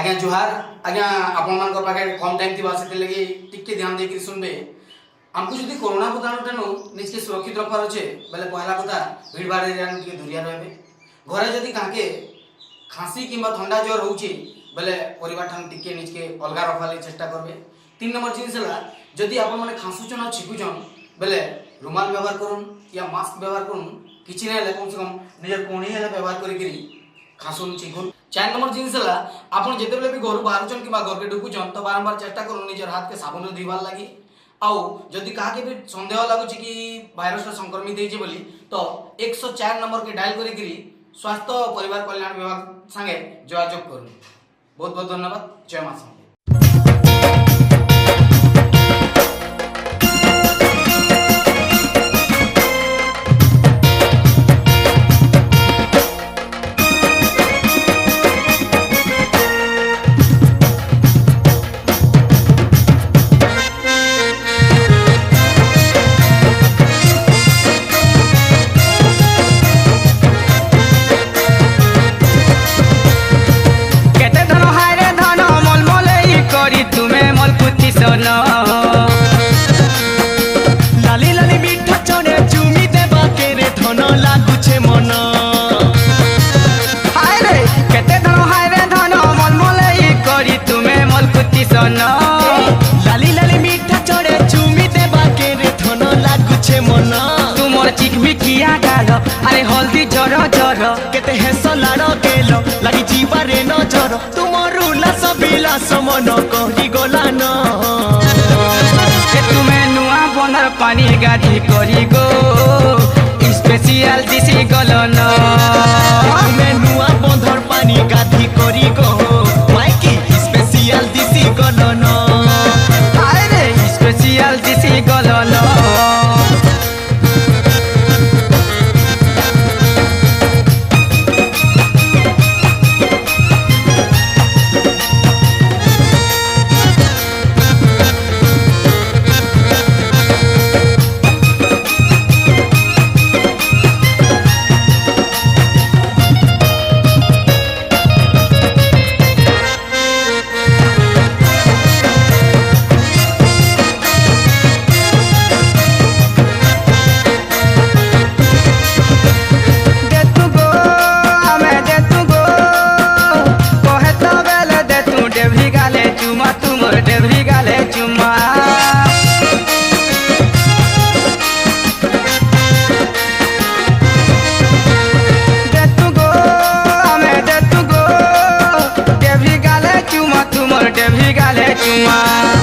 आज्ञा जुहार आज्ञा आपण मान पाखे कम टाइम थी से लगे टिके ध्यान देकर सुनबे आमको जदि कोरोना भूताणु ठानु निजके सुरक्षित रखबार अच्छे बेले पहला कथा भीड़ भाड़ एरिया टिके दूरिया रहे घरे जदि काके खांसी किंबा ठंडा ज्वर होउची बेले परिवार ठान टिके निजके अलगा रखवा लगी चेष्टा करबे। 3 नंबर जिनिस हला जदि आपण माने खांसुचन आ छिकुचन बेले रुमाल व्यवहार करूँ या मास्क व्यवहार करूँ किछि नै कम से कम निजर कोणी हेले व्यवहार करी खासुन छिकुन। 4 नंबर जिनिस हला आपण जेतेबेले भी घर बाहरचन किंबा घर के ढुकुचन तो बारंबार चेष्टा करूँ निजर हाथ के साबुन रे धोइबार लागि आउ जदि कहा के भी संदेह लगुच कि भाइरस संक्रमित होइছে बोली तो 104 नंबर के डायल करी स्वास्थ्य और परिवार कल्याण विभाग संगे जोगाजोग करूँ। बहुत बहुत धन्यवाद। जय मां। लाली लाली मीठा चने चुमी देबा के रे धन लागुछे मन हाय रे केते धन हाय रे धन मन मलई करी तुमे मलकुती सन लाली लाली मीठा चने चुमी देबा के रे धन लागुछे मन तुमर चिकमी किया गाल अरे हल्दी जर जर केते हेस लाड़ गेलो लागी जीवा रे नजर तुमर उल्लास बिलास मन कहि गला न तुम्हें नुआ बंदर पानी गाधी करी गो स्पेशल दिसी गलन तुम्हें नुआ बंदर पानी गाधी करी गो माइकी स्पेशल दिसी गलन अरे स्पेशल दिसी गलन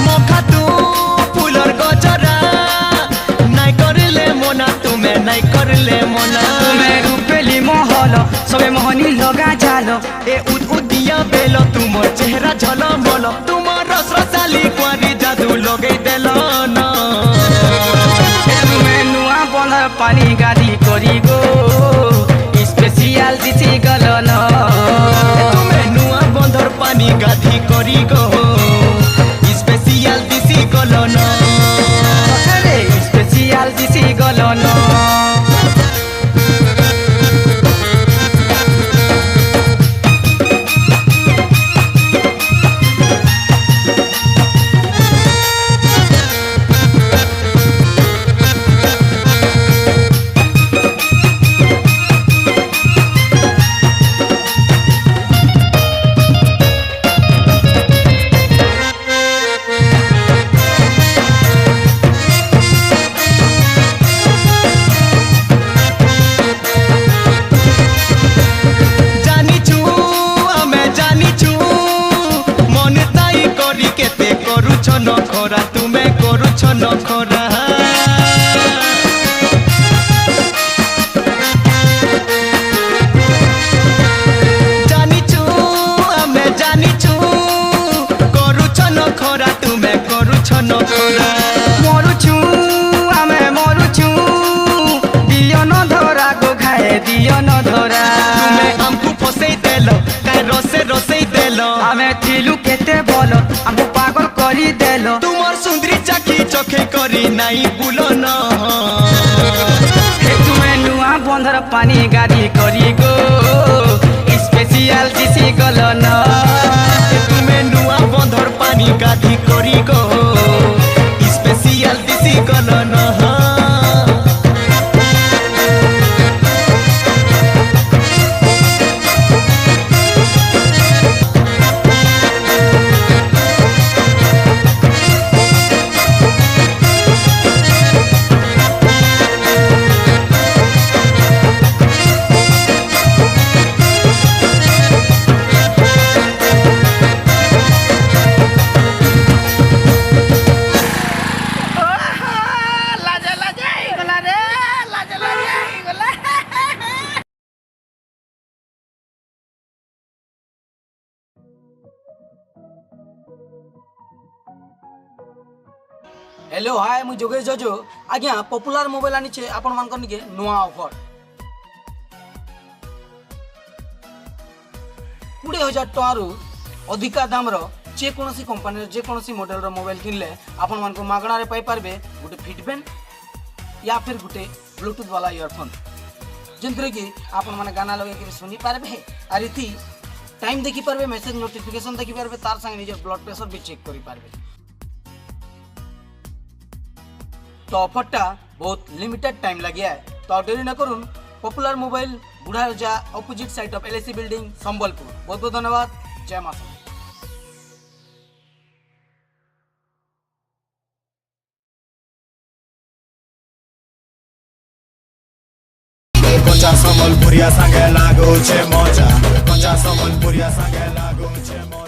मोखा तू फुलर गजरा नाइ करले मोना तुमे नाइ करले मोना तुमे रूपेली महल सबे मोहनी लगा जालो ए उद उदिया बेलो तुमर चेहरा झलमल तुमर रसरसाली क्वारी जादू लगे देलो न तुमे नुआ बंदर पानी गाड़ी करी गो स्पेशल दिसी गलन तुमे नुआ बंदर पानी गाड़ी करी गो स्पेशल दिसी गलन अरे स्पेशल दिसी गलन नखरा तुमे करूछ नखरा जानिछु आमे जानिछु करूछ नखरा तुमे करूछ नखरा मरुछु आमे मरुछु दियो न धरा गो खाए दियो न धरा तुमे हमकु फसई देलो काय रसे रसई देलो आमे थिलु केते बोलो हमकु पागल करी देलो तुमर सुंदरी चाकी चोखे करी नाई बुलो न तुमे नुआ बंदर पानी गाड़ी करी गो स्पेशल दिसी गलन। গাধি করি গো স্পেশাল দিছি গলন हेलो हाय मु जोगेश जजो आज्ञा पॉपुलर मोबाइल आनीचे आपण मानकर निके नुआ ऑफर 20,000 टंकारु अधिका दाम रो जेकोसी कंपनी जेकोसी मॉडल रो मोबाइल किनले आपण मान को मागणा रे पाई पारबे गुटे फिटबैंड या फिर गुटे ब्लूटूथ वाला ईयरफोन जिनथरे कि आपण माने गाना लगे के सुनी पारबे आर इथि टाइम देखि पारबे मैसेज नोटिफिकेशन देखि पारबे तार संग निजे ब्लड प्रेशर भी चेक करि पारबे। तो ऑफरटा बहुत लिमिटेड टाइम लगे है तो देरी न करूँ पॉपुलर मोबाइल बुढ़ा जा opposite side of LIC building Sambalpur. बहुत बहुत धन्यवाद। जय माता। कच्चा संबलपुरिया संगे लागो छे मजा कच्चा संबलपुरिया संगे लागो छे मजा।